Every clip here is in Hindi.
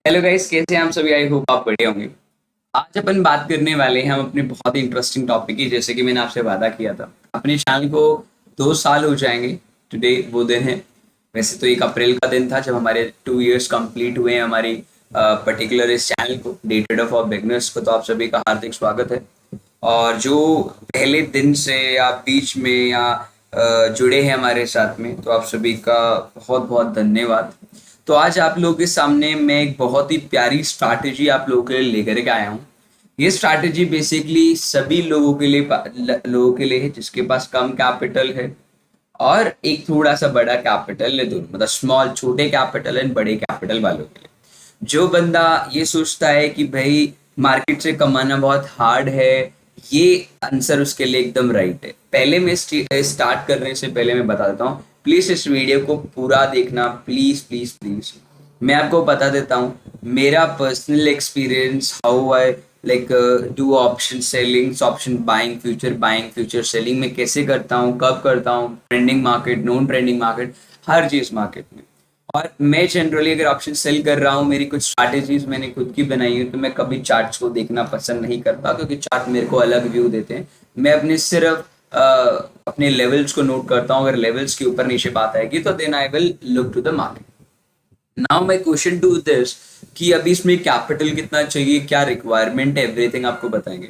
हेलो गाइस, कैसे हैं आप सभी? आई होप आप बढ़िया होंगे। आज अपन बात करने वाले हैं हम अपने बहुत ही इंटरेस्टिंग टॉपिक की, जैसे कि मैंने आपसे वादा किया था। अपने चैनल को 2 साल हो जाएंगे टुडे, वो दिन है। वैसे तो 1 अप्रैल का दिन था जब हमारे 2 इयर्स कंप्लीट हुए हैं हमारी पर्टिकुलर इस चैनल को, डेटेड फॉर बिगनर्स को। तो आप सभी का हार्दिक स्वागत है। और जो पहले दिन से या बीच में या जुड़े हैं हमारे साथ में, तो आप सभी का बहुत बहुत धन्यवाद। तो आज आप लोगों के सामने मैं एक बहुत ही प्यारी स्ट्रैटेजी आप लोगों के लिए लेकर के आया हूँ। ये स्ट्रैटेजी बेसिकली सभी लोगों के लिए लोगों के लिए है जिसके पास कम कैपिटल है और एक थोड़ा सा बड़ा कैपिटल है, दोनों मतलब स्मॉल, छोटे कैपिटल एंड बड़े कैपिटल वालों के लिए। जो बंदा ये सोचता है कि भाई मार्केट से कमाना बहुत हार्ड है, ये आंसर उसके लिए एकदम राइट है। पहले मैं स्टार्ट करने से पहले मैं बता देता हूँ, प्लीज इस वीडियो को पूरा देखना, प्लीज प्लीज प्लीज। मैं आपको बता देता हूँ मेरा personal experience, how I like do option selling, option buying, future selling में कैसे करता हूँ, कब करता हूँ, trending market, non trending market, हर चीज मार्केट में। और मैं जनरली अगर ऑप्शन सेल कर रहा हूँ, मेरी कुछ स्ट्रैटेजीज मैंने खुद की बनाई है, तो मैं कभी चार्ट्स को देखना पसंद नहीं करता, क्योंकि चार्ट मेरे को अलग व्यू देते हैं। मैं अपने सिर्फ अपने लेवल्स को नोट करता हूँ। अगर लेवल्स के ऊपर नीचे बात आएगी तो then I will look to the market. Now my question to this कि अभी इसमें कैपिटल कितना चाहिए, क्या रिक्वायरमेंट है, एवरीथिंग आपको बताएंगे।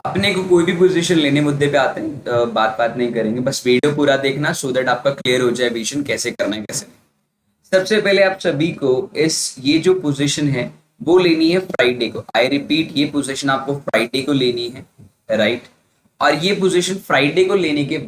अपने को कोई भी पोजीशन लेने मुद्दे पे आते हैं, बात बात नहीं करेंगे, बस वीडियो पूरा देखना सो दैट आपका क्लियर हो जाए विजन कैसे करना है कैसे नहीं। सबसे पहले आप सभी को इस ये जो पोजीशन है वो लेनी है फ्राइडे को। आई रिपीट, ये पोजीशन आपको फ्राइडे को लेनी है, राइट। और ये पोजीशन फ्राइडे को लेने के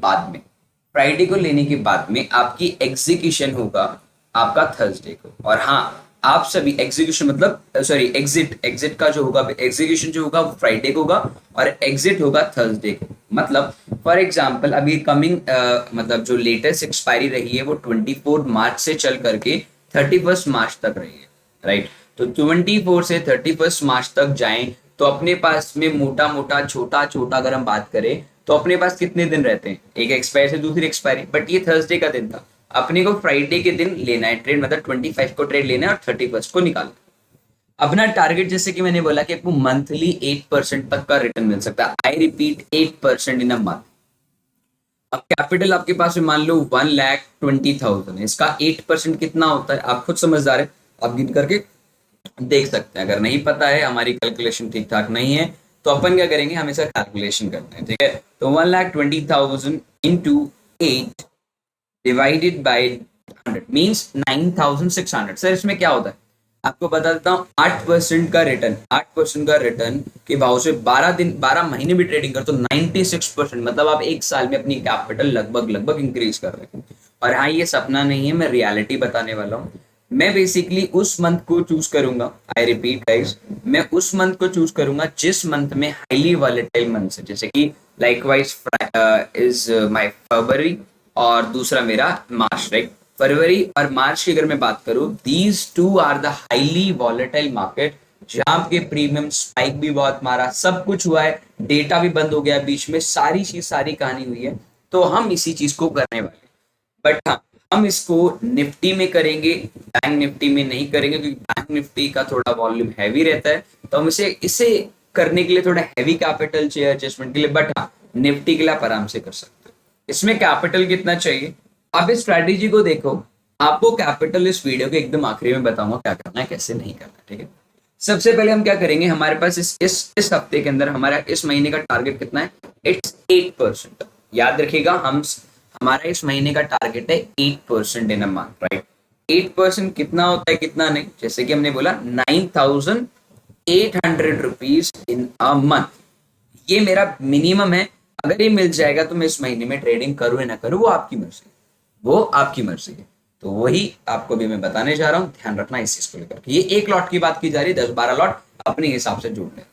बाद में आपकी एग्जीक्यूशन होगा आपका थर्सडे को। और हाँ, आप सभी एग्जीक्यूशन मतलब सॉरी एग्जिट एग्जिट का जो होगा, एग्जीक्यूशन जो होगा वो फ्राइडे को होगा और एग्जिट होगा थर्सडे को। मतलब फॉर एग्जांपल अभी कमिंग मतलब जो लेटेस्ट एक्सपायरी रही है वो 24 मार्च से चल करके 31 मार्च तक रही है, राइट। तो 24 से 31 मार्च तक जाएं तो अपने पास में मोटा मोटा छोटा छोटा अगर हम बात करें तो अपने पास कितने दिन रहते हैं, एक एक्सपायरी से दूसरी एक्सपायरी। बट ये थर्सडे का दिन था, अपने को फ्राइडे के दिन लेना है ट्रेड, मतलब 25 को ट्रेड लेना है और 31 को निकालना। अपना टारगेट जैसे कि मैंने बोला कि आपको मंथली 8% तक का रिटर्न मिल सकता है। I repeat, 8% in a month. अब कैपिटल आपके पास में मान लो 1,20,000 है, इसका 8% कितना होता है आप खुद समझदार है, आप गिन करके देख सकते हैं। अगर नहीं पता है, हमारी कैलकुलेशन ठीक ठाक नहीं है, तो अपन क्या करेंगे, हमेशा कैलकुलेशन करना है, ठीक है। तो 1,20,000 into 8 divided by 100 means 9,600। Sir इसमें क्या होता है आपको बता देता हूँ। 8% का रिटर्न के भाव से 12 महीने भी ट्रेडिंग कर तो 96%, मतलब आप एक साल में अपनी कैपिटल लगभग लगभग इंक्रीज कर रहे हैं। और हाँ, ये सपना नहीं है, मैं रियलिटी बताने वाला हूँ। मैं बेसिकली उस मंथ को चूज करूंगा, आई रिपीट गाइस, मैं उस मंथ को चूज करूंगा जिस मंथ में हाईली वॉलेटाइल मंथ है, जैसे कि लाइकवाइज इज माय फरवरी और दूसरा मेरा मार्च, राइट। फरवरी और मार्च की अगर मैं बात करूं, these two are the highly volatile market, जहां के प्रीमियम स्पाइक भी बहुत मारा, सब कुछ हुआ है, डेटा भी बंद हो गया बीच में, सारी कहानी हुई है। तो हम इसी चीज को करने वाले। बट हाँ, हम इसको निफ्टी में करेंगे, बैंक निफ्टी में नहीं करेंगे, क्योंकि बैंक निफ्टी का थोड़ा वॉल्यूम हैवी रहता है, तो हम इसे इसे करने के लिए थोड़ा हैवी कैपिटल चाहिए एडजस्टमेंट के लिए। बट हाँ, निफ्टी के लिए आप आराम से कर सकते हो। इसमें कैपिटल कितना चाहिए, आप इस स्ट्रैटेजी को देखो। आपको कैपिटल इस वीडियो के एकदम आखिरी में बताऊंगा क्या करना है कैसे नहीं करना है, ठीक है। सबसे पहले हम क्या करेंगे, हमारे पास इस हफ्ते के अंदर हमारा इस महीने का टारगेट कितना है, इट्स 8%। याद रखिएगा, हम हमारा इस महीने का टारगेट है 8% इन अ मंथ, राइट। 8% कितना होता है कितना नहीं, जैसे कि हमने बोला 9,800 रुपीज इन अ मंथ, ये मेरा मिनिमम है। अगर ये मिल जाएगा तो मैं इस महीने में ट्रेडिंग करूं या ना करूं, वो आपकी मर्जी है, वो आपकी मर्जी है। तो वही आपको भी मैं बताने जा रहा हूं, ध्यान रखना इस चीज को लेकर। ये एक लॉट की बात की जा रही है, 10-12 लॉट अपने हिसाब से जोड़ लें।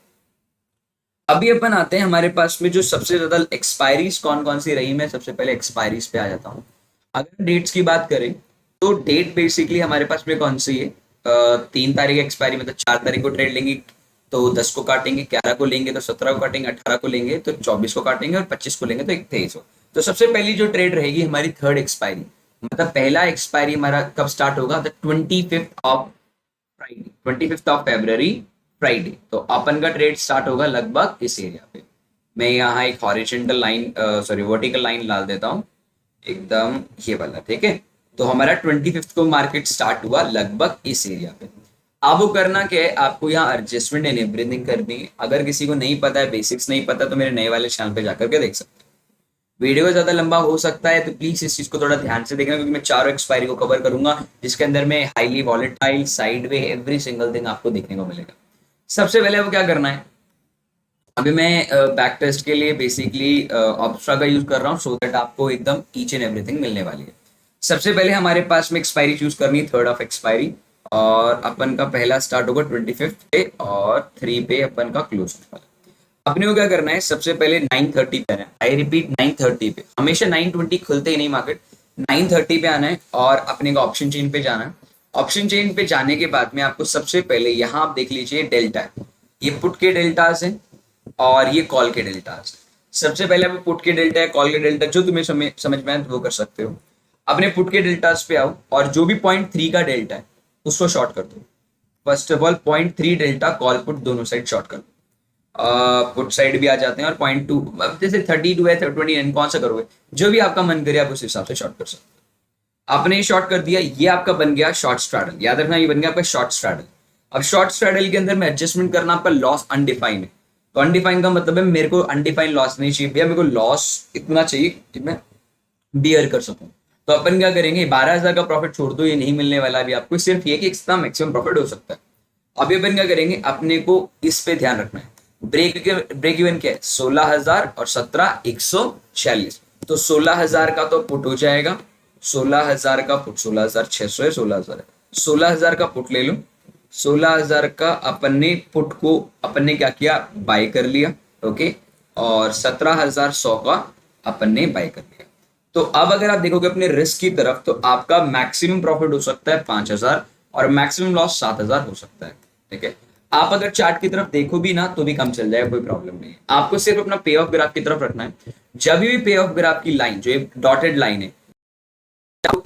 अभी अपन आते हैं हमारे पास में जो सबसे ज्यादा एक्सपायरीज कौन कौन सी रही, मैं सबसे पहले एक्सपायरीज पे आ जाता हूँ। अगर डेट्स की बात करें तो डेट बेसिकली हमारे पास में कौन सी है, 3 तारीख एक्सपायरी, मतलब 4 तारीख को ट्रेड लेंगे तो 10 को काटेंगे, 11 को लेंगे तो 17 को काटेंगे, 18 को लेंगे तो 24 को काटेंगे और 25 को लेंगे तो 23 को। तो सबसे पहली जो ट्रेड रहेगी हमारी थर्ड एक्सपायरी, मतलब पहला एक्सपायरी हमारा कब स्टार्ट होगा, the 25th of Friday, 25 Friday. तो अपन का ट्रेड स्टार्ट होगा लगभग इस एरिया पे। मैं यहाँ एक horizontal line sorry vertical line डाल देता हूँ, एकदम ये वाला, ठीक है। तो हमारा 25 को मार्केट स्टार्ट हुआ लगभग इस एरिया पे। अब वो करना क्या है, आपको यहाँ एडजस्टमेंट एंड एवरीथिंग करनी है। अगर किसी को नहीं पता है, बेसिक्स नहीं पता, तो मेरे नए वाले चैनल पे जाकर के देख सकते हैं। वीडियो ज्यादा लंबा हो सकता है तो प्लीज इस चीज को थोड़ा ध्यान से देखना, क्योंकि मैं चारों एक्सपायरी को कवर करूंगा, जिसके अंदर में highly volatile sideway every single thing आपको देखने को मिलेगा। सबसे पहले वो क्या करना है, अभी मैं बैक टेस्ट के लिए बेसिकली ऑप्स्ट्रा का यूज कर रहा हूँ, सो दैट आपको एकदम ईच एंड एवरीथिंग मिलने वाली है। सबसे पहले हमारे पास में एक्सपायरी चूज करनी है, 3rd ऑफ एक्सपायरी, और अपन का पहला स्टार्ट होगा 25 पे और 3 पे अपन का क्लोज होगा। अपने को क्या करना है, सबसे पहले 9:30 पे आना है। आई रिपीट 9:30 पे, हमेशा 9:20 खुलते ही नहीं मार्केट, 9:30 पे आना है और अपने को ऑप्शन चेन पे जाना है। ऑप्शन चेन पे जाने के बाद में आपको सबसे पहले यहाँ आप देख लीजिए डेल्टा है, ये पुट के डेल्टास है और ये कॉल के डेल्टास है। सबसे पहले आप पुट के डेल्टा है, कॉल के डेल्टा, जो तुम्हें समझ में आए तो वो कर सकते हो। अपने पुट के डेल्टास पे आओ और जो भी 0.3 का डेल्टा है उसको शॉर्ट कर दो। First of all 0.3 delta call put दोनों साइड शॉर्ट कर दो। पुट साइड भी आ जाते हैं, और 0.2 जैसे 32 है 29 कौन सा करोगे, जो भी आपका मन करे आप उस हिसाब से शॉर्ट कर सकते हो। आपने शॉर्ट कर दिया, ये आपका बन गया शॉर्ट स्ट्रैडल, याद रखना ये बन गया आपका शॉर्ट स्ट्रैडल। अब शॉर्ट स्ट्रैडल के अंदर में एडजस्टमेंट करना, आपका लॉस अनडिफाइंड है। तो अनडिफाइंड का मतलब है मेरे को अनडिफाइंड लॉस नहीं चाहिए भैया, मेरे को लॉस इतना चाहिए कि मैं बियर कर सकूं। तो अपन क्या करेंगे, 12,000 का प्रॉफिट छोड़ दो, ये नहीं मिलने वाला अभी आपको, सिर्फ ये कि इतना मैक्सिमम प्रॉफिट हो सकता है। अभी अपन क्या करेंगे, अपने को इस पे ध्यान रखना है। ब्रेक इवन क्या है, 16,000 और 17 146। तो 16,000 का तो पुट हो जाएगा, 16,000 का पुट, 16,600 है, 16,000 है, 16,000 का पुट ले लो। 16,000 का अपन ने पुट को अपन ने क्या किया, बाय कर लिया, ओके। और 17,100 का अपन ने बाय कर लिया। तो अब अगर आप देखोगे अपने रिस्क की तरफ, तो आपका मैक्सिमम प्रॉफिट हो सकता है 5,000 और मैक्सिमम लॉस 7,000 हो सकता है, ठीक है। आप अगर चार्ट की तरफ देखो भी ना तो भी कम चल जाएगा, कोई प्रॉब्लम नहीं है। आपको सिर्फ अपना पे ऑफ ग्राफ की तरफ रखना है। जब भी पे ऑफ ग्राफ की लाइन, जो एक डॉटेड लाइन है,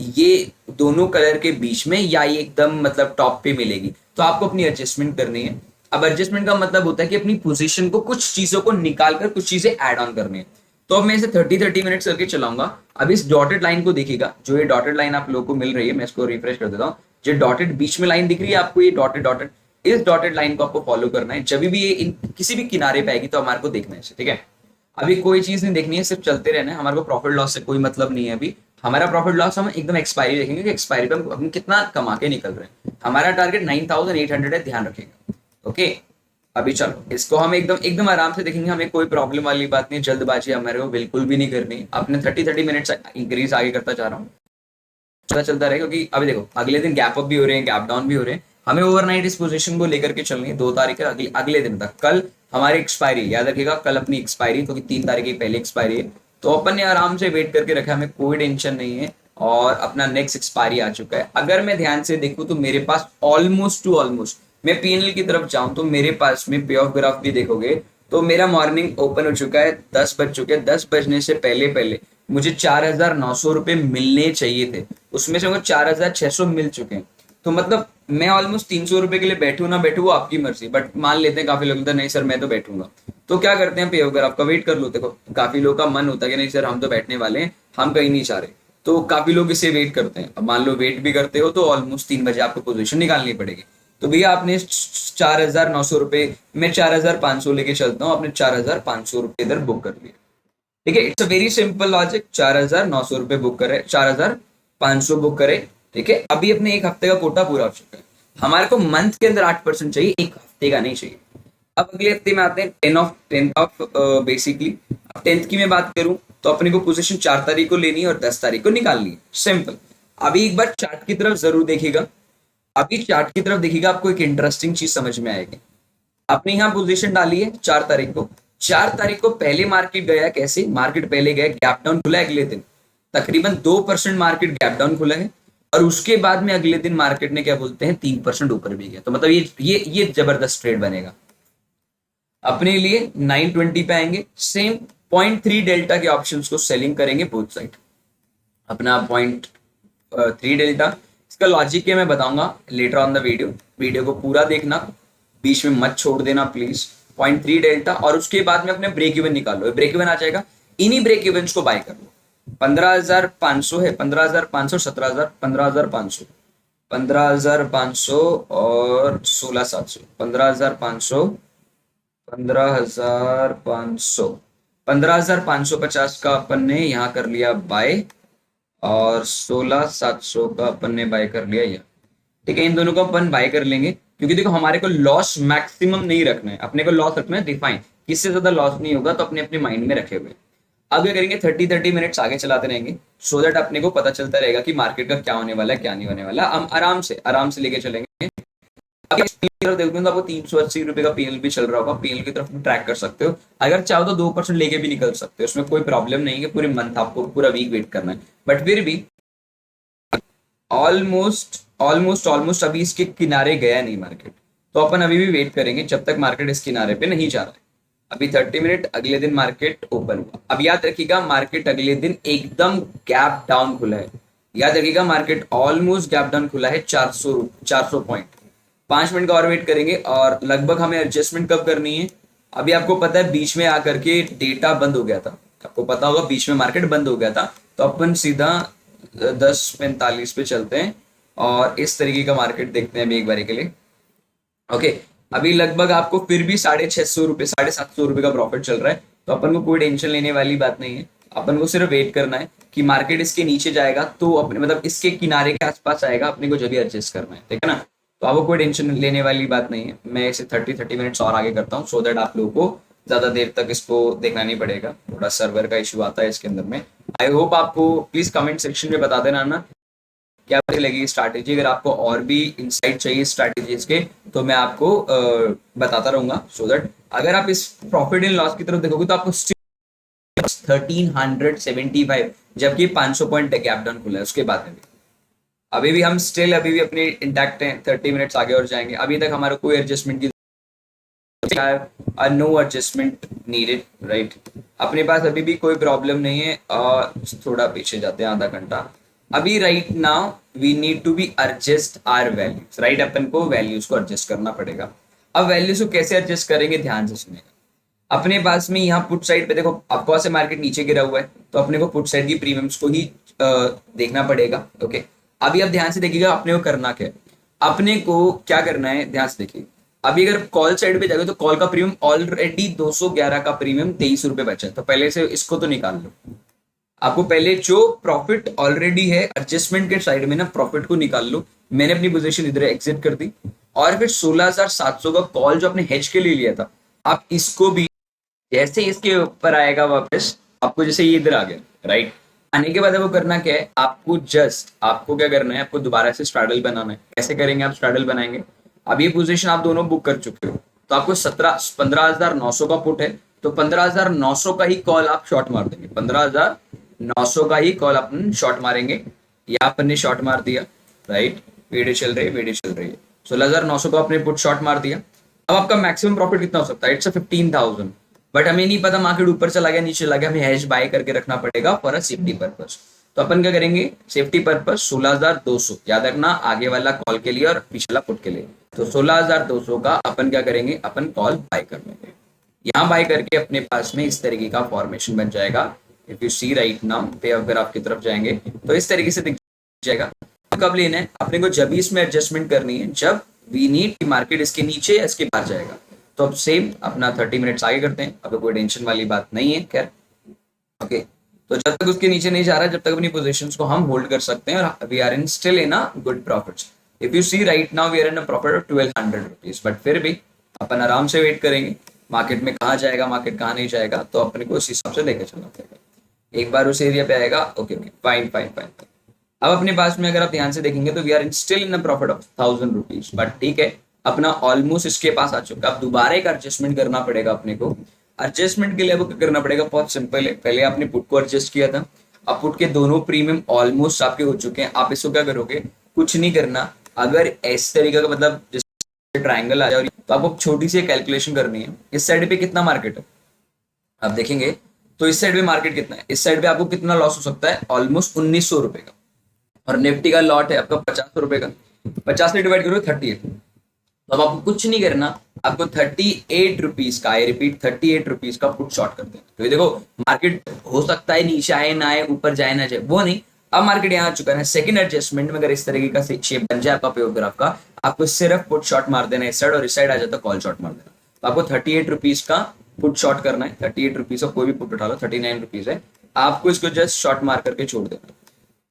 ये दोनों कलर के बीच में या ये एकदम मतलब टॉप पे मिलेगी, तो आपको अपनी एडजस्टमेंट करनी है। अब एडजस्टमेंट का मतलब होता है कि अपनी पोजीशन को, कुछ चीजों को निकाल कर कुछ चीजें ऐड ऑन करनी है। तो अब मैं इसे 30 मिनट्स करके चलाऊंगा। अब इस डॉटेड लाइन को देखिएगा, जो ये डॉटेड लाइन आप लोगों को मिल रही है, मैं इसको रिफ्रेश कर देता हूँ। जो डॉटेड बीच में लाइन दिख रही है आपको, ये डॉटेड डॉटेड, इस डॉटेड लाइन को आपको फॉलो करना है। जब भी ये किसी भी किनारे पे आएगी तो हमारे को देखना है, ठीक है। अभी कोई चीज नहीं देखनी है, सिर्फ चलते रहना है। हमारे को प्रॉफिट लॉस से कोई मतलब नहीं है अभी। हमारा प्रॉफिट लॉस हम एकदम एक्सपायरी देखेंगे कि एक्सपायरी पे हम कितना कमा के निकल रहे हैं। हमारा टारगेट 9,800 है, ध्यान रखिएगा, ओके। अभी चलो इसको हम एकदम एकदम आराम से देखेंगे, हमें कोई प्रॉब्लम वाली बात नहीं, जल्दबाजी हमारे को बिल्कुल भी नहीं करनी। आपने 30 मिनट्स इंक्रीज आगे करता जा रहा हूँ, चलता रहेगा, क्योंकि अभी देखो अगले दिन गैप अप भी हो रहे हैं, गैप डाउन भी हो रहे हैं। हमें ओवरनाइट इस पोजीशन को लेकर के चलनी है 2 तारीख है, अगले दिन तक। कल हमारी एक्सपायरी, याद रखिएगा कल अपनी एक्सपायरी, क्योंकि 3 तारीख की पहले एक्सपायरी है। तो अपन ने आराम से वेट करके रखा, हमें कोई टेंशन नहीं है, और अपना नेक्स्ट एक्सपायरी आ चुका है। अगर मैं ध्यान से देखूं तो मेरे पास ऑलमोस्ट टू ऑलमोस्ट, मैं पीएनएल की तरफ जाऊं तो मेरे पास में पे ऑफ ग्राफ भी देखोगे तो मेरा मॉर्निंग ओपन हो चुका है, 10 बज चुके हैं। 10 बजने से पहले पहले मुझे 4,900 रुपए मिलने चाहिए थे, उसमें से मुझे 4,600 मिल चुके हैं। तो मतलब मैं ऑलमोस्ट 300 रुपए के लिए बैठू ना बैठू वो आपकी मर्जी, बट मान लेते हैं काफी लोग बोलते हैं नहीं सर मैं तो बैठूंगा। तो क्या करते हैं, पे अगर आपका वेट कर लो। देखो काफी लोग का मन होता है कि नहीं सर हम तो बैठने वाले हैं, हम कहीं नहीं जा रहे। तो काफी लोग इसे वेट करते हैं। अब मान लो वेट भी करते हो तो ऑलमोस्ट 3 बजे आपको पोजीशन निकालनी पड़ेगी। तो भैया आपने 4,900 रुपए, मैं 4,500 लेके चलता हूँ, आपने 4,500 रुपए इधर बुक कर लिया, ठीक है। It's a very simple logic. 4,900 रुपए बुक करे, 4,500 बुक करे, ठीक है। अभी अपने एक हफ्ते का कोटा पूरा हो चुका है। हमारे को मंथ के अंदर 8% चाहिए, एक हफ्ते का नहीं चाहिए। अब अगले हफ्ते में आते हैं 10 ऑफ बेसिकली। अब 10th की मैं बात करूं तो अपने को पोजीशन 4 तारीख को लेनी है और 10 तारीख को निकालनी है, सिंपल। अभी एक बार चार्ट की तरफ जरूर देखिएगा, अभी चार्ट की तरफ देखिएगा, आपको एक इंटरेस्टिंग चीज समझ में आएगी। आपने यहाँ पोजीशन डाली है 4 तारीख को। 4 तारीख को पहले मार्केट गया कैसे, मार्केट पहले गया गैप डाउन खुला है, अगले दिन तकरीबन 2% मार्केट गैप डाउन खुला है, और उसके बाद में अगले दिन मार्केट ने क्या बोलते हैं 3% ऊपर भी गया। तो मतलब ये जबरदस्त ट्रेड बनेगा अपने लिए। 920 पे आएंगे, सेम 0.3 डेल्टा के ऑप्शंस को सेलिंग करेंगे बोथ साइड। अपना 0.3 डेल्टा, इसका लॉजिक क्या मैं बताऊंगा लेटर ऑन द वीडियो को पूरा देखना, बीच में मत छोड़ देना प्लीज। 0.3 डेल्टा और उसके बाद में अपने ब्रेक इवन निकालो, ब्रेक इवन आ जाएगा, इन्हीं ब्रेक इवेंट्स को बाय कर लो। 15,500 है, 15,500, 17,000, 15,500, 15,500 और 16,700, 15,500, 15,500, 15,550 का अपन ने यहाँ कर लिया बाय और 16,700 का अपन ने बाय कर लिया यहाँ। ठीक है, इन दोनों को अपन बाय कर लेंगे क्योंकि देखो हमारे को लॉस मैक्सिमम नहीं रखना है, अपने को लॉस रखना है डिफाइन, किससे ज्यादा लॉस नहीं होगा, तो अपने अपने माइंड में रखे हुए। अब क्या करेंगे, 30 मिनट्स आगे चलाते रहेंगे सो दैट अपने को पता चलता रहेगा कि मार्केट का क्या होने वाला है क्या नहीं होने वाला। हम आराम से लेके चलेंगे। अभी तरफ देखोगे तो आपको 380 रुपए का पीएल भी चल रहा होगा, पीएल की तरफ ट्रैक कर सकते हो, अगर चाहो तो 2% लेके भी निकल सकते हो, उसमें कोई प्रॉब्लम नहीं है। पूरे मंथ आपको पूरा वीक वेट करना है, बट फिर भी ऑलमोस्ट अभी इसके किनारे गया नहीं मार्केट, तो अपन अभी भी वेट करेंगे जब तक मार्केट इस किनारे पे नहीं जा रहा है। अभी 30 मिनट, अगले दिन मार्केट ओपन हुआ। अब याद रखिएगा मार्केट अगले दिन एकदम गैप डाउन खुला है, याद रखिएगा मार्केट ऑलमोस्ट गैप डाउन खुला है 400 पॉइंट। 5 मिनट का और वेट करेंगे और लगभग हमें एडजस्टमेंट कब करनी है, अभी आपको पता है बीच में आकर के डेटा बंद हो गया था, आपको पता होगा बीच में मार्केट बंद हो गया था, तो अपन सीधा 10:45 पे चलते हैं और इस तरीके का मार्केट देखते हैं अभी एक बारी के लिए। ओके, अभी लगभग आपको फिर भी 650 रुपये 750 रुपये का प्रॉफिट चल रहा है, तो अपन को कोई टेंशन लेने वाली बात नहीं है। अपन को सिर्फ वेट करना है कि मार्केट इसके नीचे जाएगा तो अपने मतलब इसके किनारे के आसपास आएगा, अपने को जब भी एडजस्ट करना है, ठीक है ना। तो आपको कोई टेंशन लेने वाली बात नहीं है। मैं इसे 30 मिनट्स और आगे करता हूँ सो दैट आप लोगों को ज्यादा देर तक इसको देखना नहीं पड़ेगा, थोड़ा सर्वर का इशू आता है इसके अंदर में। आई होप आपको, प्लीज कमेंट सेक्शन में बता देना ना क्या लगी स्ट्रैटेजी। अगर आपको और भी इंसाइट चाहिए स्ट्रैटेजीज के तो मैं आपको बताता रहूंगा, सो दैट अगर आप इस प्रॉफिट इन लॉस की तरफ देखोगे तो आपको 1375, जबकि 500 पॉइंट गैप डाउन खुला है उसके बाद में भी अभी भी हम स्टिल अभी भी अपने इंटैक्ट हैं। 30 मिनट्स आगे और जाएंगे, अभी तक हमारा कोई एडजस्टमेंट की नो एडजस्टमेंट नीडेड, राइट। अपने पास अभी भी कोई प्रॉब्लम नहीं है। थोड़ा पीछे जाते हैं, आधा घंटा। अभी right now we need to be adjust our values, right. अपन को वैल्यूज को एडजस्ट करना पड़ेगा। अब वैल्यूज को कैसे एडजस्ट करेंगे, ध्यान से सुनेगा। अपने पास में यहाँ पुट साइड पे देखो, आपको से मार्केट नीचे गिरा हुआ है तो अपने को पुट साइड की प्रीमियम्स को ही देखना पड़ेगा। ओके, अभी आप ध्यान से देखिएगा अपने को करना क्या है। अपने को क्या करना है, ध्यान से देखिए। अभी अगर कॉल साइड पे जाओगे तो कॉल का प्रीमियम ऑलरेडी 211 का प्रीमियम 23 रुपए बचा है, तो पहले से इसको तो निकाल लो। आपको पहले जो प्रॉफिट ऑलरेडी है एडजस्टमेंट के साइड में ना, प्रॉफिट को निकाल लो। मैंने अपनी पोजीशन इधर एग्जिट कर दी और फिर 16,700 का कॉल जो आपने हेज के लिए लिया था, आप इसको भी जैसे इसके ऊपर आएगा वापस, आपको जैसे ये इधर आ गया, राइट। आने के बाद आपको करना क्या है, आपको क्या करना है, आपको दोबारा से स्ट्रैडल बनाना है। कैसे करेंगे आप स्ट्रैडल बनाएंगे, अब ये पोजीशन आप दोनों बुक कर चुके हो तो आपको 15,900 का पुट है, तो 15,900 का ही कॉल आप शॉर्ट मार देंगे। 15,900 का ही कॉल अपन शॉर्ट मारेंगे, या अपन ने शॉर्ट मार दिया, राइट। वीडियो चल रही है 16,900 का अपने पुट शॉर्ट मार दिया। अब आपका मैक्सिमम प्रॉफिट कितना हो सकता है, इट्स 15,000। बट हमें नहीं पता मार्केट ऊपर चला गया नीचे चला गया, हमें हैश बाय करके रखना पड़ेगा फॉर अ सेफ्टी पर्पस। तो अपन क्या करेंगे, सेफ्टी पर्पस 16,200 याद रखना, आगे वाला कॉल के लिए और पिछला पुट के लिए। तो 16,200 का अपन क्या करेंगे, अपन कॉल बाय कर लेंगे। यहाँ बाय करके अपने पास में इस तरीके का फॉर्मेशन बन जाएगा। If you see right now payoff graph की तरफ जाएंगे तो इस तरीके से दिख जाएगा। कब लेना है अपने को, जब भी इसमें एडजस्टमेंट करनी है, जब वी नीड मार्केट इसके नीचे या इसके बाहर जाएगा। तो अब सेम अपना 30 मिनट्स आगे करते हैं, अब कोई टेंशन वाली बात नहीं है। खैर ओके, तो जब तक उसके नीचे नहीं जा रहा है, जब तक अपनी पोजीशंस को हम होल्ड कर सकते हैं और we are in still in a good profits. If you see right now we are in a profit of 1200 rupees, but फिर भी अपन आराम से वेट करेंगे मार्केट में कहाँ जाएगा, मार्केट कहाँ नहीं जाएगा, तो अपने को उस हिसाब से लेकर चलना पड़ेगा। एक बार उस एरिया पे आएगा, ओके फाइन। अब अपने पास में अगर आप ध्यान से देखेंगे तो we are in still in a profit of 1000 rupees, but ठीक है अपना ऑलमोस्ट इसके पास आ चुका। अब दोबारा एक एडजस्टमेंट करना पड़ेगा अपने को। एडजस्टमेंट के लिए आपको क्या करना पड़ेगा, बहुत सिंपल है। पहले आपने पुट को एडजस्ट किया था, अब पुट के दोनों प्रीमियम ऑलमोस्ट आपके हो चुके हैं। आप इसको क्या करोगे, कुछ नहीं करना। अगर इस तरीके का मतलब जैसे ट्राइंगल आ जाए तो आपको छोटी सी कैलकुलेशन करनी है। इस साइड पे कितना मार्केट है आप देखेंगे तो इस साइड पे मार्केट कितना है, इस साइड पे आपको कितना लॉस हो सकता है, ऑलमोस्ट 1900 रुपए का। और निफ्टी का लॉट है आपका 50 रुपए का, 50 से डिवाइड करो 38, तो अब आपको कुछ नहीं करना, आपको 38 रुपीज का, आई रिपीट 38 रुपीज का पुट शॉर्ट कर देना। क्योंकि देखो मार्केट हो सकता है नीचे आए ना आए, ऊपर जाए ना जाए, वो नहीं, अब मार्केट यहाँ आ चुका है, सेकंड एडजस्टमेंट में अगर इस तरीके का शेप बन जाए आपका पे ग्राफ का, आपको सिर्फ पुट शॉर्ट मार देना इस साइड, और इस साइड आ जाता कॉल शॉर्ट मार देना। तो आपको 38 रुपीज का पुट शॉर्ट करना है, 38 रुपीज का कोई भी पुट उठा लो, 39 रुपीज है, आपको इसको जस्ट शॉर्ट मार करके छोड़ देना।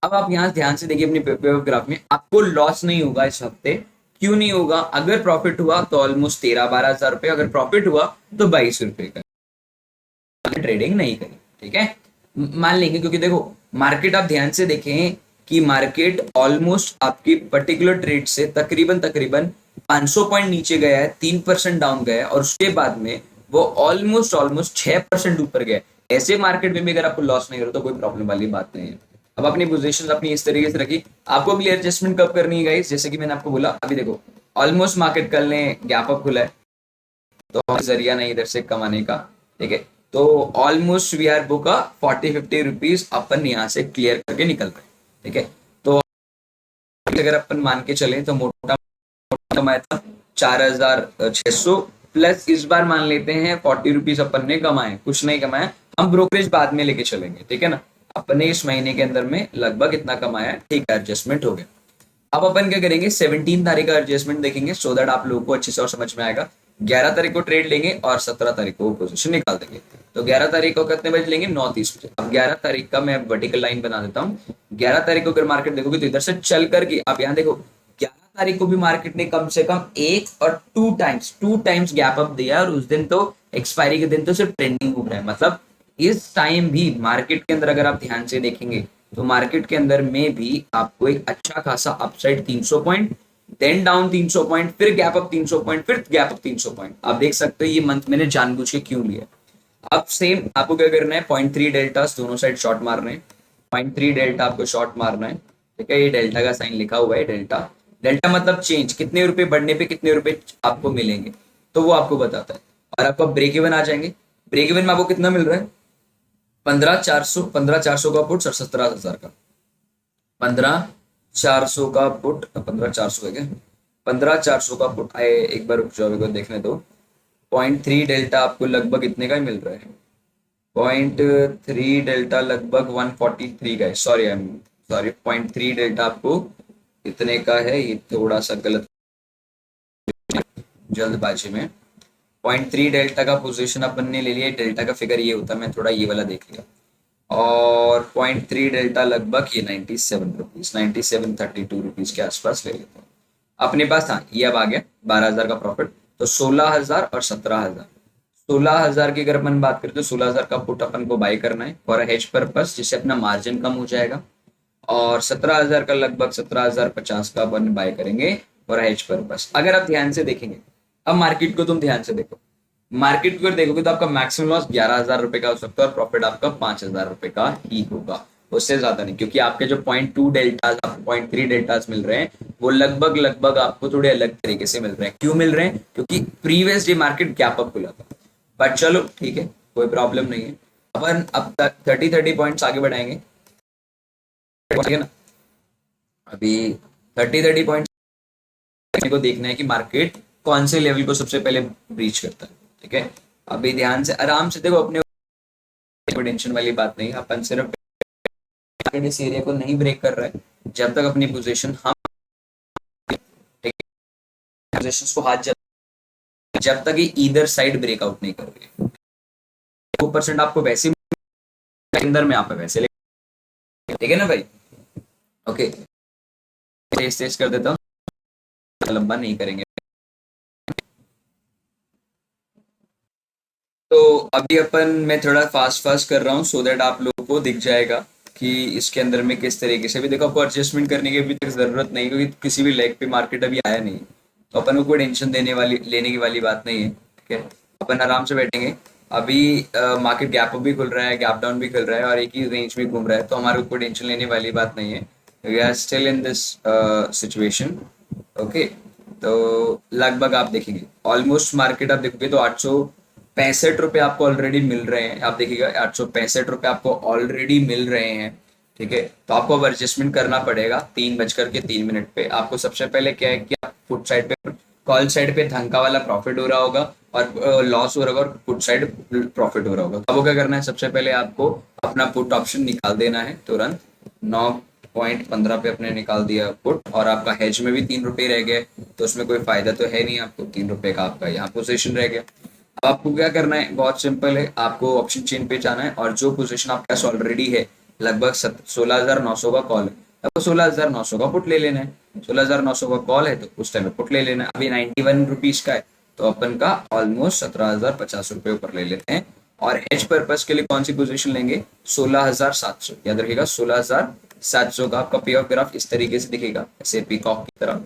अब आप यहाँ ध्यान से देखिए अपने पेपर ग्राफ में, आपको लॉस नहीं होगा इस हफ्ते। क्यों नहीं होगा? अगर प्रॉफिट हुआ तो ऑलमोस्ट 13-12 हजार रुपए, अगर प्रॉफिट हुआ तो 22 रुपए का, ट्रेडिंग नहीं करी, ठीक है, मान लेंगे। क्योंकि देखो मार्केट आप ध्यान से देखें कि मार्केट ऑलमोस्ट आपकी पर्टिकुलर ट्रेड से तकरीबन तकरीबन 500 पॉइंट नीचे गया है, 3% डाउन गया है, और उसके बाद में वो ऑलमोस्ट ऑलमोस्ट 6% ऊपर गया है। ऐसे मार्केट में भी अगर आपको लॉस नहीं हो रहा तो कोई प्रॉब्लम वाली बात नहीं है। अब अपनी पोजीशन अपनी इस तरीके से रखी, आपको भी एडजस्टमेंट कब करनी है गाइस, जैसे कि मैंने आपको बोला, अभी देखो ऑलमोस्ट मार्केट कल ने गैप अप खुला है, तो जरिया नहीं इधर से कमाने का, ठीक है, तो almost we are book 40-50 rupees अपन यहाँ से क्लियर करके निकल रहे हैं, ठीक है। तो अगर अपन मान के चले तो मोटा कमाया था 4,600 प्लस, इस बार मान लेते हैं 40 रुपीज अपन ने कमाए, कुछ नहीं कमाया, हम ब्रोकरेज बाद में लेके चलेंगे, ठीक है ना। अपने इस महीने के अंदर में लगभग इतना कमाया, ठीक है, एडजस्टमेंट हो गया। अब अपन क्या करेंगे, 17 तारीख का एडजस्टमेंट देखेंगे, सो दैट आप लोगों को अच्छे से और समझ में आएगा। 11 तारीख को ट्रेड लेंगे और 17 तारीख को पोजीशन निकाल देंगे। तो 11 तारीख को कितने बजे लेंगे, 9:30 बजे। अब 11 तारीख का मैं वर्टिकल लाइन बना देता हूँ। 11 तारीख को अगर मार्केट देखोगे तो इधर से चल करके आप यहाँ देखो, 11 तारीख को भी मार्केट ने कम से कम एक और टू टाइम्स गैप अप दिया, और उस दिन तो एक्सपायरी के दिन तो सिर्फ ट्रेंडिंग घूम रहा है। मतलब इस टाइम भी मार्केट के अंदर अगर आप ध्यान से देखेंगे तो मार्केट के अंदर में भी आपको एक अच्छा खासा upside 300 point, then down 300 point, फिर गैप अप 300 पॉइंट, फिर गैप अप 300 पॉइंट। आप देख सकते हो ये मंथ मैंने जानबूझ के क्यों लिया। अब सेम आपको क्या करना है, 0.3 डेल्टा दोनों साइड शॉर्ट मारना है, 0.3 डेल्टा आपको शॉर्ट मारना है, ठीक है। ये डेल्टा का साइन लिखा हुआ है, डेल्टा, डेल्टा मतलब चेंज, कितने रुपए बढ़ने पे कितने रुपए आपको मिलेंगे, तो वो आपको बताता है। और आपको ब्रेक इवन आ जाएंगे, ब्रेक इवन में आपको कितना मिल रहा है, 15,400 का पुट और 17,000 का, 15,400 का पुट, 15,400 है क्या, 15,400 का पुट आए, एक बार रुक जाओ, देखने दो। 0.3 डेल्टा आपको लगभग इतने का ही मिल रहा है, 0.3 डेल्टा लगभग 143 का है, sorry I am sorry, 0.3 delta आपको इतने का है, ये थोड़ा सा गलत जल्दबाजी में। 0.3 डेल्टा का पोजीशन अपन ने ले लिया, डेल्टा का फिगर ये होता है, मैं थोड़ा ये वाला देख लिया। और 0.3 डेल्टा लगभग ये 97 रुपीज, 9732 रुपीज के आसपास ले लेते हैं अपने पास। हाँ ये अब आ गया 12,000 का प्रॉफिट, तो 16,000 और 17,000, 16,000 की अगर अपन बात करें तो 16,000 का पुट अपन को बाय करना है फॉर हेज पर्पस, जिससे अपना मार्जिन कम हो जाएगा। और 17,000 का लगभग 17,050 का अपन बाय करेंगे फॉर हेज पर्पस। अगर आप ध्यान से देखेंगे, अब मार्केट को तुम ध्यान से देखो, मार्केट को अगर देखोगे तो आपका मैक्सिमम लॉस 11,000 रुपए का हो सकता है, और प्रॉफिट आपका 5,000 रुपए का ही होगा, उससे ज्यादा नहीं। क्योंकि आपके जो 0.2 डेल्टास, आपको 0.3 डेल्टास मिल रहे हैं, वो लगभग लगभग आपको थोड़े अलग तरीके से मिल रहे हैं। क्यों मिल रहे हैं? क्योंकि previous day market gap up खुला था। बट चलो ठीक है, कोई प्रॉब्लम नहीं है, अपन अब तक 30 पॉइंट्स आगे बढ़ाएंगे, ठीक है ना। अभी 30 पॉइंट्स को देखना है कि मार्केट कौन से लेवल को सबसे पहले ब्रीच करता है, ठीक है। अभी ध्यान से आराम से देखो, अपने टेंशन वाली बात नहीं, अपन सिर्फ इस एरिया को नहीं ब्रेक कर रहा है जब तक अपनी पोजीशन हम पोजीशंस को हाथ जब तक ये इधर साइड ब्रेकआउट नहीं कर रही है। 2% आपको वैसे अंदर में आप वैसे, ठीक है ना भाई। ओके तेज तेज कर देता हूँ, लंबा नहीं करेंगे। तो अभी अपन, मैं थोड़ा फास्ट फास्ट कर रहा हूँ सो दैट आप लोगों को दिख जाएगा कि इसके अंदर में किस तरीके से भी देखो, आपको एडजस्टमेंट करने की अभी तक जरूरत नहीं, क्योंकि किसी भी लेग पे मार्केट अभी आया नहीं, तो अपन को कोई टेंशन लेने की वाली बात नहीं है, ठीक है। अपन आराम से बैठेंगे। अभी मार्केट गैप अप भी खुल रहा है, गैप डाउन भी खुल रहा है, और एक ही रेंज में घूम रहा है, तो हमारे को कोई टेंशन लेने वाली बात नहीं है। We are still in this situation, okay. तो लगभग आप देखेंगे ऑलमोस्ट मार्केट आप देखोगे तो 865 रुपए आपको ऑलरेडी मिल रहे हैं। आप देखिएगा 865 रुपए आपको ऑलरेडी मिल रहे हैं, ठीक है, तो आपको अब एडजस्टमेंट करना पड़ेगा 3:03 पे। आपको सबसे पहले क्या है कि आप पुट साइड पे, कॉल साइड पे धंका वाला प्रॉफिट हो रहा होगा और लॉस हो रहा होगा, और पुट साइड प्रॉफिट हो रहा होगा। तो आपको क्या करना है, सबसे पहले आपको अपना पुट ऑप्शन निकाल देना है तुरंत। 9.15 पे अपने निकाल दिया पुट, और आपका हेज में भी 3 रुपए रह गए, तो उसमें कोई फायदा तो है नहीं आपको, 3 रुपए का आपका यहाँ पोजीशन रह गया। अब आपको क्या करना है, बहुत सिंपल है, आपको ऑप्शन चेन पे जाना है, और जो पोजीशन आपके पास ऑलरेडी है लगभग 16,900 का कॉल है, आपको 16,900 का पुट ले लेना है। 16,900 का कॉल है तो उस टाइम पे पुट ले लेना है। अभी 91 रुपीज का है, तो अपन का ऑलमोस्ट 17,050 रुपए ऊपर ले लेते हैं। और हेज पर्पज के लिए कौन सी पोजीशन लेंगे, 16,700, याद रखिएगा 16,700 का आपका पे ऑफ ग्राफ इस तरीके से दिखेगा, ऐसे पीकॉक की तरह।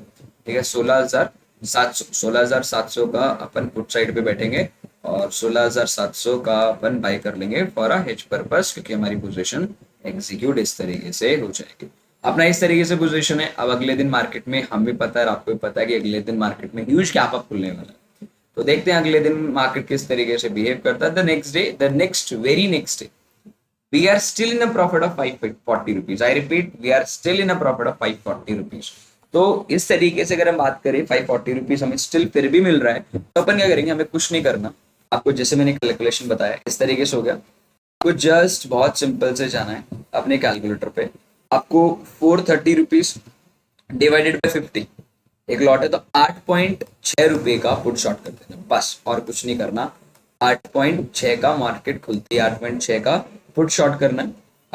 ठीक है, 16,700 का अपन पुट साइड पे बैठेंगे, और 16,700 का अपन बाय कर लेंगे फॉर अ हेज पर्पस, क्योंकि हमारी पोजीशन एग्जीक्यूट इस तरीके से हो जाएगी। अपना इस तरीके से पोजीशन है। अब अगले दिन मार्केट में हमें पता है, आपको भी पता है कि अगले दिन मार्केट में ह्यूज गैप अप खुलने वाला है। तो देखते हैं अगले दिन मार्केट किस तरीके से बिहेव करता है। The next day, the next very next day, we are still in a profit of 540 rupees. I repeat, we are still in a profit of 540 rupees. तो इस तरीके से अगर हम बात करें 540 रुपीज हमें स्टिल फिर भी मिल रहा है, तो अपन क्या करेंगे, हमें कुछ नहीं करना। आपको जैसे मैंने कैलकुलेशन बताया इस तरीके से हो गया। आपको जस्ट बहुत सिंपल से जाना है अपने कैलकुलेटर पे, आपको 430 रुपीज डिवाइडेड बाई 50 एक लॉट है, तो 8.6 रुपए का पुट शॉर्ट कर देना बस, और कुछ नहीं करना। 8.6 का मार्केट खुलती है, 8.6 का पुट शॉर्ट करना है।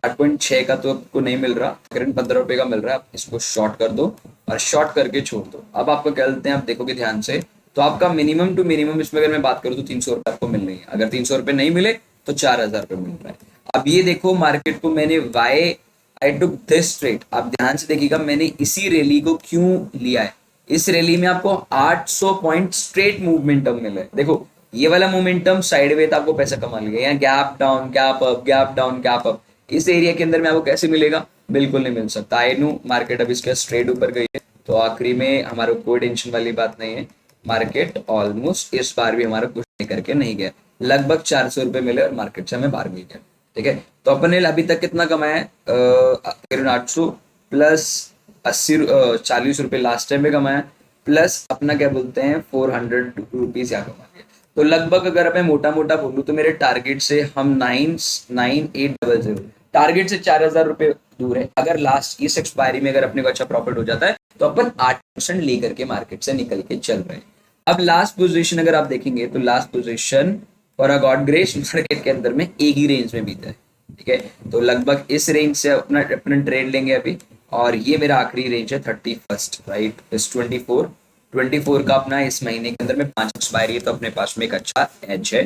8.6 का तो आपको नहीं मिल रहा, करेंट 15 रुपए का मिल रहा है, आप इसको शॉर्ट कर दो और शॉर्ट करके छोड़ दो। अब आपको क्या लेते हैं, आप देखोगे ध्यान से, तो आपका मिनिमम टू मिनिमम इसमें अगर मैं बात करूँ तो 300 रुपए आपको मिल रही है। अगर 300 रुपए नहीं मिले तो 4,000 रुपए मिल रहा है। अब ये देखो मार्केट को मैंने why I took this trade, आप ध्यान से देखिएगा मैंने इसी रैली को क्यों लिया है। इस रैली में आपको 800 पॉइंट स्ट्रेट मूवमेंटम मिला है। देखो ये वाला मोमेंटम साइडवेज आपको पैसा कमा लिया, यहाँ gap down gap up gap down gap up, इस एरिया के अंदर में आपको कैसे मिलेगा, बिल्कुल नहीं मिल सकता। आई नो मार्केट अब इसका स्ट्रेट ऊपर गई है, तो आखिरी में हमारा कोई टेंशन वाली बात नहीं है। मार्केट ऑलमोस्ट इस बार भी हमारा कुछ नहीं करके नहीं गया, लगभग 400 रुपए मिले और मार्केट से हमें बाहर मिल गया। ठीक है, तो अपन ने अभी तक कितना कमाया है, 800 प्लस 40 रुपए लास्ट टाइम में कमाया, प्लस अपना क्या बोलते हैं 400 रुपीज यहाँ कमा लिया। तो लगभग अगर मैं मोटा मोटा बोलूँ तो मेरे टारगेट से हम 99800 टारगेट से 4,000 रुपए दूर है। अगर लास्ट इस एक्सपायरी में अगर अपने को अच्छा प्रॉफिट हो जाता है तो अपन 8% लेकर के मार्केट से निकल के चल रहे हैं। अब लास्ट पोजीशन अगर आप देखेंगे तो last position for a God grace market के अंदर में एक ही रेंज में बीता है। ठीक है, तो लगभग इस रेंज से अपना ट्रेड लेंगे अभी, और ये मेरा आखिरी रेंज है 31st राइट, इस 24 का अपना इस महीने के अंदर में 5 एक्सपायरी है, तो अपने पास में एक अच्छा एज है।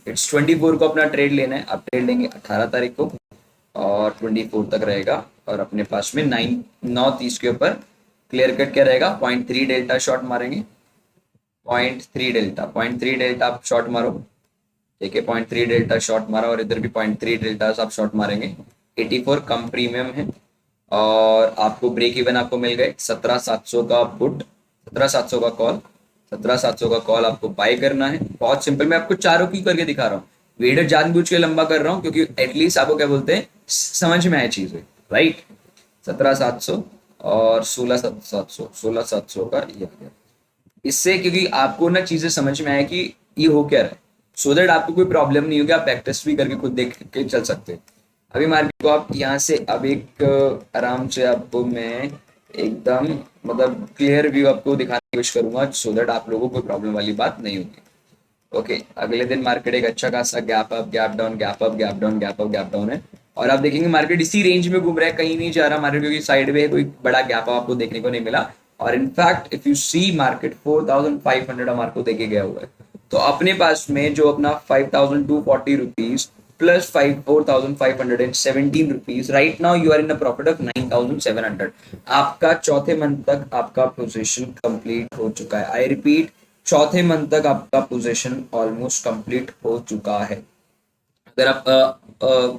इट्स 24 को अपना ट्रेड लेना है, आप ट्रेड लेंगे 18 तारीख को और 24 तक रहेगा, और अपने पास में 9:30 के ऊपर क्लियर कट क्या रहेगा, 0.3 डेल्टा शॉर्ट मारेंगे, 0.3 डेल्टा आप शॉर्ट मारो। ठीक है, 0.3 डेल्टा शॉर्ट मारा, और इधर भी 0.3 डेल्टा आप शॉर्ट मारेंगे। 84 कम प्रीमियम है, और आपको ब्रेक इवन आपको मिल गए 17,700 का पुट, 17,700 का कॉल, 17,700 का कॉल आपको बाय करना है। बहुत सिंपल, मैं आपको चारों की करके दिखा रहा हूँ, वीडियो जानबूझ के लंबा कर रहा हूँ क्योंकि एटलीस्ट आपको क्या बोलते हैं समझ में आए चीजें, राइट। 17,700 और 16,700, 16,700 का ये आ गया। इससे क्योंकि आपको ना चीजें समझ में आए कि ये हो क्या रहा है, सो दैट आपको कोई प्रॉब्लम नहीं होगी, आप बैक टेस्ट भी करके खुद देख के चल सकते हैं। अभी मार्केट को आप यहाँ से अब एक आराम से आपको मैं एकदम मतलब क्लियर व्यू आपको दिखाने की कोशिश करूंगा, सो दैट आप लोगों को कोई प्रॉब्लम वाली बात नहीं होगी। ओके, अगले दिन मार्केट एक अच्छा खासा gap up gap down gap up gap down gap up gap down है, और आप देखेंगे मार्केट इसी रेंज में घूम रहा है, कहीं नहीं जा रहा मार्केट, क्योंकि साइड में कोई बड़ा गैप अप आपको देखने को नहीं मिला। और in fact if you see market 4,500 हमारे को देके गया हुआ है, तो अपने पास में जो अपना 5,240 rupees plus 4,517 rupees, right now you are in a profit of 9,700। आपका चौथे मंथ तक आपका पोजीशन कंप्लीट हो चुका है। आई रिपीट, चौथे मंथ तक आपका पोजीशन ऑलमोस्ट कंप्लीट हो चुका है। अगर आप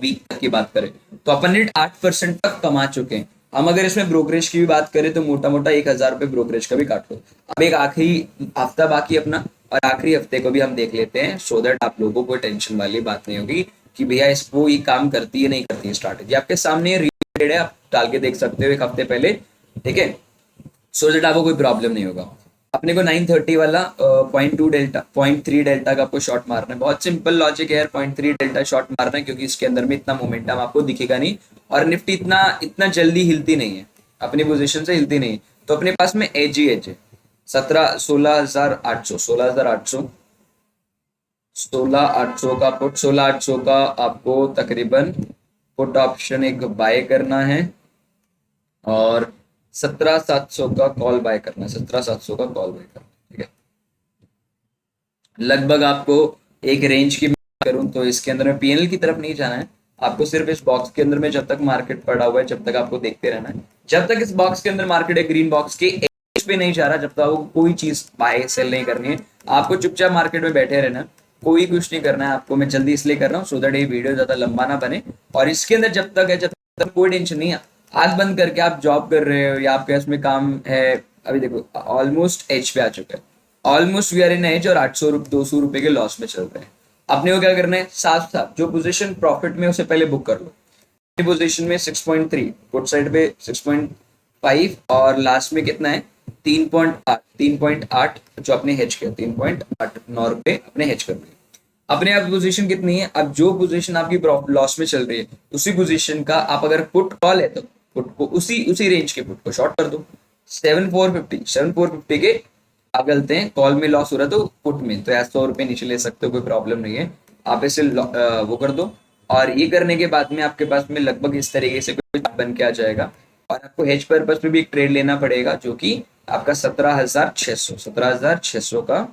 वीक तक की बात करें तो अपन ने 8% तक कमा चुके हैं। हम अगर इसमें ब्रोकरेज की भी बात करें तो मोटा मोटा 1,000 रुपए ब्रोकरेज का भी काट लो। अब एक आखिरी हफ्ता बाकी अपना, और आखिरी हफ्ते को भी हम देख लेते हैं, सो दैट आप लोगों को टेंशन वाली बात नहीं होगी कि भैया इसको ये काम करती है नहीं करती है। स्ट्रैटेजी आपके सामने ट्रेड है, आप डाल के देख सकते हो एक हफ्ते पहले, ठीक है, सो दैट आपको कोई प्रॉब्लम नहीं होगा। अपने को 930 वाला 0.2 डेल्टा 0.3 डेल्टा का आपको शॉट मारना है। बहुत सिंपल लॉजिक है यार, 0.3 डेल्टा शॉट मारना है, क्योंकि इसके अंदर में इतना मोमेंटम आपको दिखेगा नहीं और निफ्टी इतना इतना जल्दी हिलती नहीं है, अपनी पोजीशन से हिलती नहीं है। तो अपने पास में एज ही एज है 16,800 का पुट, 16,800 का आपको तकरीबन पुट ऑप्शन एक बाय करना है और 17,700 का कॉल बाय करना है, 17,700 का कॉल बाय करना है, ठीक है। लगभग आपको एक रेंज की बात करूं तो इसके अंदर में पीएनएल की तरफ नहीं जाना है, आपको सिर्फ इस बॉक्स के अंदर में जब तक मार्केट पड़ा हुआ है जब तक आपको देखते रहना है। जब तक इस बॉक्स के अंदर मार्केट है, ग्रीन बॉक्स के एज पे नहीं जा रहा, जब तक आपको कोई चीज बाय सेल नहीं करनी है, आपको चुपचाप मार्केट में बैठे रहना, कोई कुछ नहीं करना है आपको। मैं जल्दी इसलिए कर रहा हूँ सो दैट ये वीडियो ज्यादा लंबा ना बने। और इसके अंदर जब तक है, जब तक कोई टेंशन नहीं है, आंख बंद करके आप जॉब कर रहे हो या आपके इसमें काम है, अभी देखो ऑलमोस्ट एज पे आ चुका है, almost we are in as और 200 रुपए के लॉस में चल रहे हैं। अपने को क्या करना है, साफ साफ जो पोजीशन प्रॉफिट में उसे पहले बुक कर लो। पोजीशन में 6.3, पुट साइड पे 6.5 और लास्ट में कितना है 3.8 जो अपने हेज किया, 3.89 रुपए अपने हेज कर लिए। अपने आप पोजीशन कितनी है, अब जो पोजीशन आपकी लॉस में चल रही है उसी पोजीशन का आप अगर पुट कॉल है तो पुट को उसी रेंज के पुट को शॉर्ट कर दो। 7,450 के आप गलते हैं, कॉल में लॉस हो रहा है तो पुट में तो 100 रुपए नीचे ले सकते हो, कोई प्रॉब्लम नहीं है, आप इसे वो कर दो। और ये करने के बाद में आपके पास में लगभग इस तरीके से कुछ बन के आ जाएगा। और आपको हेज पर्पस में भी एक ट्रेड लेना पड़ेगा जो कि आपका 17,600 का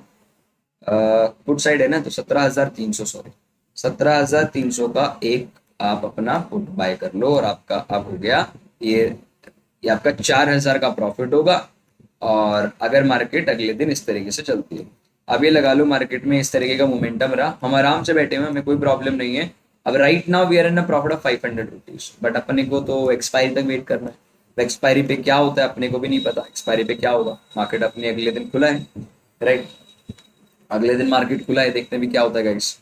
पुट साइड है ना, तो 17,300 सॉरी 17,300 का एक आप अपना पुट बाय कर लो और आपका अब हो गया ये आपका 4,000 का प्रॉफिट होगा। और अगर मार्केट अगले दिन इस तरीके से चलती है, अब ये लगा लो मार्केट में इस तरीके का मोमेंटम रहा, हम आराम से बैठे हुए, हमें कोई प्रॉब्लम नहीं है। अब right now we are in a profit of 500 rupees, but अपने को तो एक्सपायरी तक वेट करना है। एक्सपायरी पे क्या होता है अपने को भी नहीं पता, एक्सपायरी पे क्या होगा। मार्केट अपने अगले दिन खुला है, राइट, अगले दिन मार्केट खुला है, देखते हैं भी क्या होता है गाइस।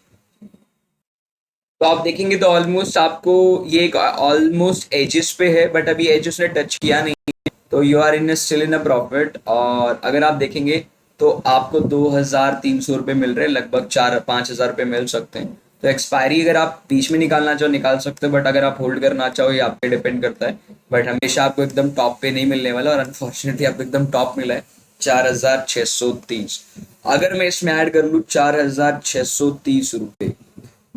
तो आप देखेंगे तो ऑलमोस्ट आपको ये ऑलमोस्ट एजेस पे है, बट अभी एजेस ने टच किया नहीं, तो you are in still in a profit. और अगर आप देखेंगे तो आपको 2,300 रुपये मिल रहे हैं, लगभग 4-5 हज़ार रुपये मिल सकते हैं। तो एक्सपायरी अगर आप बीच में निकालना चाहो निकाल सकते हो, बट अगर आप होल्ड करना चाहो ये आप पे डिपेंड करता है। बट हमेशा आपको एकदम टॉप पे नहीं मिलने वाला, और अनफॉर्चुनेटली आपको एकदम टॉप मिला है 4,630। अगर मैं इसमें ऐड कर लूँ 4,630 रुपये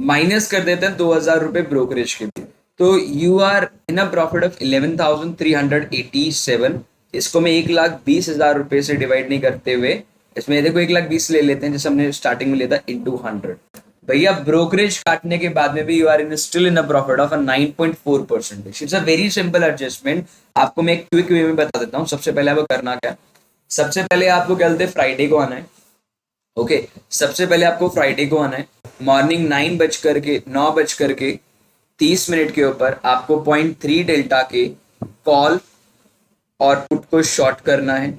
माइनस कर देते हैं 2,000 रुपये ब्रोकरेज के भी, तो you are in a profit of 11,387। इसको मैं 1,20,000 रुपये से डिवाइड नहीं करते हुए, इसमें देखो 1,20,000 ले लेते हैं जैसे हमने स्टार्टिंग में लेता इंटू 100, भैया ब्रोकरेज काटने के बाद में भी you are in still in a profit of 9.4%। It's a very simple adjustment. आपको मैं एक क्विक वे में बता देता हूँ। सबसे पहले आपको करना क्या है, सबसे पहले आपको क्या बोलते हैं फ्राइडे को आना है, ओके सबसे पहले आपको फ्राइडे को आना है मॉर्निंग 9:30 के ऊपर आपको 0.3 डेल्टा के कॉल और पुट को शॉर्ट करना है।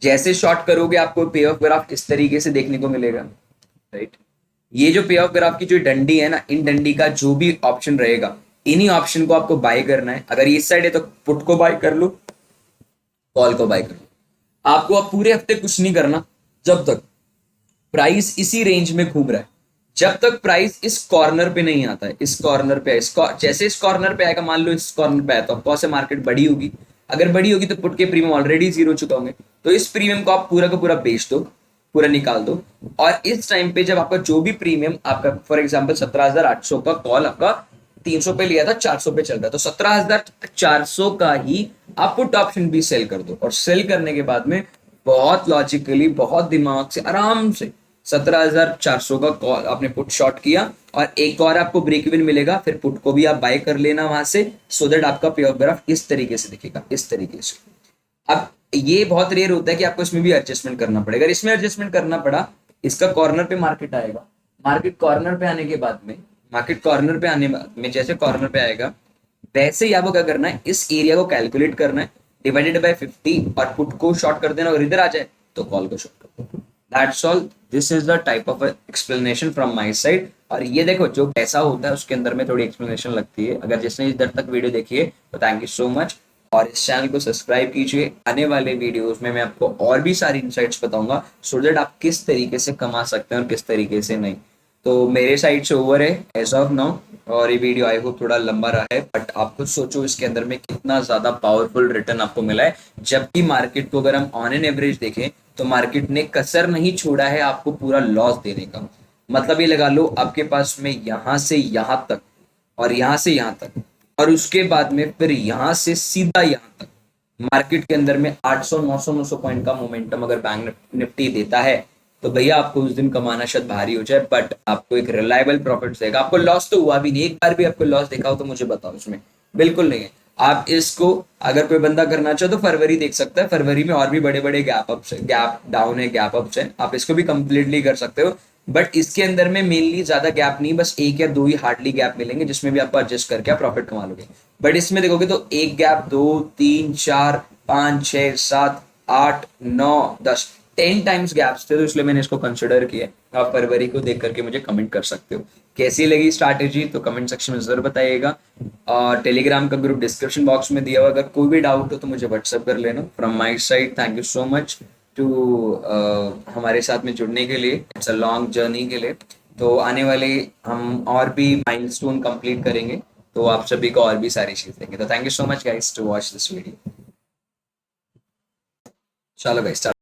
जैसे शॉर्ट करोगे आपको पे ऑफ ग्राफ इस तरीके से देखने को मिलेगा, राइट। ये जो पे ऑफ ग्राफ की जो डंडी है ना, इन डंडी का जो भी ऑप्शन रहेगा इन्हीं ऑप्शन को आपको बाय करना है। अगर इस साइड है तो पुट को बाय कर लो, कॉल को बाय कर लो। आपको अब पूरे हफ्ते कुछ नहीं करना, जब तक प्राइस इसी रेंज में घूम रहा है, जब तक प्राइस इस कॉर्नर पे नहीं आता है, इस कॉर्नर पे जैसे इस कॉर्नर पे आएगा, मान लो इस कॉर्नर पे आया तो आपको से मार्केट बड़ी होगी, अगर बड़ी होगी तो पुट के प्रीमियम ऑलरेडी 0 हो चुका होंगे, तो इस प्रीमियम को आप पूरा का पूरा बेच दो, पूरा निकाल दो। और इस टाइम पे जब आपका जो भी प्रीमियम आपका फॉर एग्जांपल 17,800 का कॉल आपका 300 पे लिया था, 400 पे चल रहा है, तो 17,400 का ही आप पुट ऑप्शन भी सेल कर दो। और सेल करने के बाद में बहुत लॉजिकली, बहुत दिमाग से, आराम से 17,400 का कॉल आपने पुट शॉर्ट किया और एक और आपको ब्रेक इवन मिलेगा, फिर पुट को भी आप बाय कर लेना वहां से, सो दैट आपका पे ऑफ ग्राफ इस तरीके से दिखेगा, इस तरीके से। अब ये बहुत रेयर होता है कि आपको इसमें भी एडजस्टमेंट करना पड़ेगा। इसमें एडजस्टमेंट करना पड़ा, इसका कॉर्नर पे मार्केट आएगा, मार्केट कॉर्नर पे आने के बाद में, मार्केट कॉर्नर पे आने में जैसे कॉर्नर पे आएगा वैसे ही आपको क्या करना है, इस एरिया को कैलकुलेट करना है, डिवाइडेड बाय 50 और पुट को शॉर्ट कर देना, और इधर आ जाए तो कॉल को शॉर्ट कर दो। That's all. This is the type of explanation from my side. और ये देखो जो पैसा होता है उसके अंदर में थोड़ी एक्सप्लेनेशन लगती है। अगर जिसने इधर तक वीडियो देखी है तो थैंक यू सो मच, और इस चैनल को सब्सक्राइब कीजिए। आने वाले वीडियोस में मैं आपको और भी सारी इनसाइट्स बताऊंगा, सो दैट आप किस तरीके से कमा सकते हैं और किस तरीके से नहीं। तो मेरे साइड से ओवर है एज ऑफ नाउ, और ये वीडियो आई होप थोड़ा लंबा रहा है, बट आप खुद सोचो इसके अंदर में कितना ज्यादा पावरफुल रिटर्न आपको मिला है। जबकि मार्केट को अगर हम ऑन एन एवरेज देखें तो मार्केट ने कसर नहीं छोड़ा है आपको पूरा लॉस देने का। मतलब ये लगा लो आपके पास में यहां से यहां तक और यहां से यहां तक, और उसके बाद में फिर यहां से सीधा यहां तक मार्केट के अंदर में 800 900 900 पॉइंट का मोमेंटम अगर बैंक निफ्टी देता है, तो भैया आपको उस दिन कमाना शायद भारी हो जाए, बट आपको एक रिलायबल प्रॉफिट देगा। आपको लॉस तो हुआ भी नहीं, एक बार भी आपको लॉस देखा हो तो मुझे बताओ, उसमें बिल्कुल नहीं है। आप इसको अगर कोई बंदा करना चाहे तो फरवरी देख सकता है, फरवरी में और भी बड़े बड़े गैप अप्स, गैप डाउन है, गैप अप्स है, आप इसको भी कंप्लीटली कर सकते हो। बट इसके अंदर में मेनली ज्यादा गैप नहीं, बस एक या दो ही हार्डली गैप मिलेंगे जिसमें भी आपको एडजस्ट करके आप प्रॉफिट कमा लोगे। बट इसमें देखोगे तो एक गैप, दो, तीन, चार, पाँच, छः, सात, आठ, नौ, 10, 10 टाइम्स गैप्स थे, तो इसलिए मैंने इसको कंसिडर किया। आप फरवरी को देख करके मुझे कमेंट कर सकते हो कैसी लगी स्ट्रैटेजी, तो कमेंट सेक्शन में जरूर बताइएगा। और टेलीग्राम का ग्रुप डिस्क्रिप्शन बॉक्स में दिया हुआ, अगर कोई भी डाउट हो तो मुझे व्हाट्सअप कर लेना। From my side thank you so much to हमारे साथ में जुड़ने के लिए, इट्स अ लॉन्ग जर्नी के लिए। तो आने वाले हम और भी माइलस्टोन कंप्लीट करेंगे, तो आप सभी को और भी सारी चीज देंगे। तो thank you so much guys to watch this video. चलो गाइस।